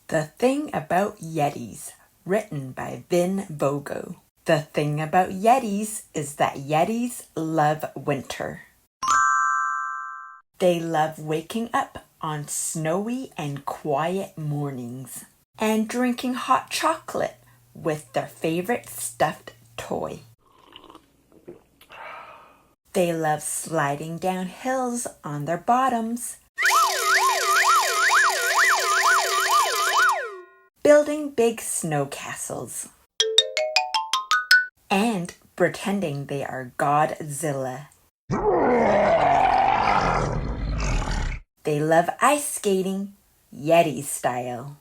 The Thing About Yetis, written by Vin Vogel. The thing about Yetis is that Yetis love winter. They love waking up on snowy and quiet mornings and drinking hot chocolate with their favorite stuffed toy. They love sliding down hills on their bottoms, building big snow castles, and pretending they are Godzilla. They love ice skating, Yeti style.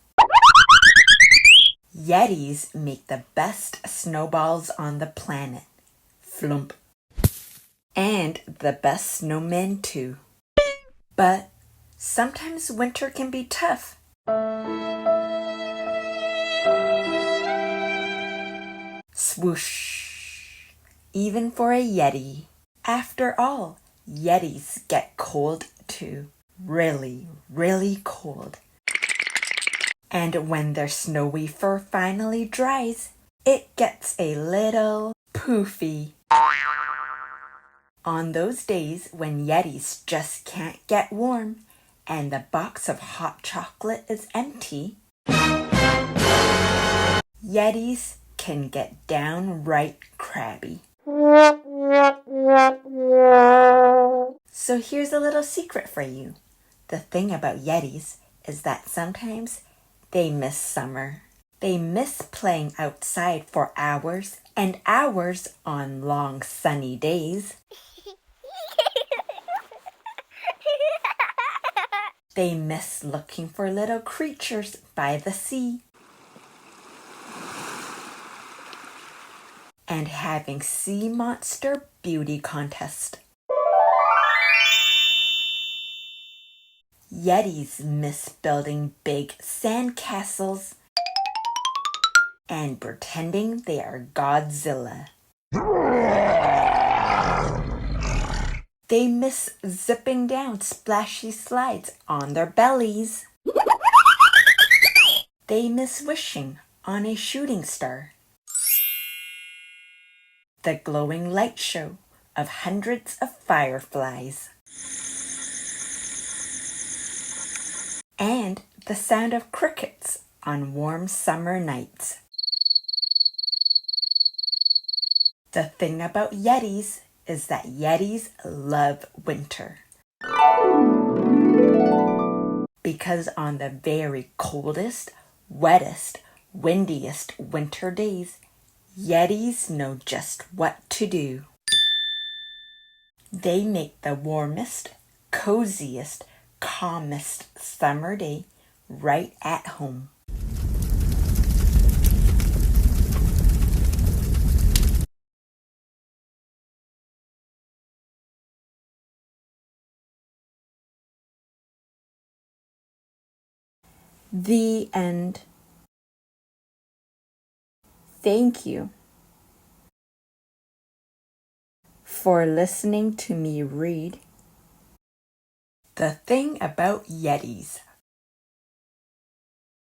Yetis make the best snowballs on the planet, flump. And the best snowmen too. But sometimes winter can be tough. Swoosh! Even for a Yeti. After all, Yetis get cold too. Really, really cold. And when their snowy fur finally dries, it gets a little poofy. On those days when Yetis just can't get warm and the box of hot chocolate is empty, Yetis can get downright crabby. So here's a little secret for you. The thing about Yetis is that sometimes they miss summer. They miss playing outside for hours and hours on long sunny days. They miss looking for little creatures by the sea and having sea monster beauty contest. Yetis miss building big sand castles and pretending they are Godzilla. They miss zipping down splashy slides on their bellies. They miss wishing on a shooting star. The glowing light show of hundreds of fireflies. And the sound of crickets on warm summer nights. The thing about Yetis is that Yetis love winter. Because on the very coldest, wettest, windiest winter days, Yetis know just what to do. They make the warmest, coziest, calmest summer day right at home. The end. Thank you for listening to me read The Thing About Yetis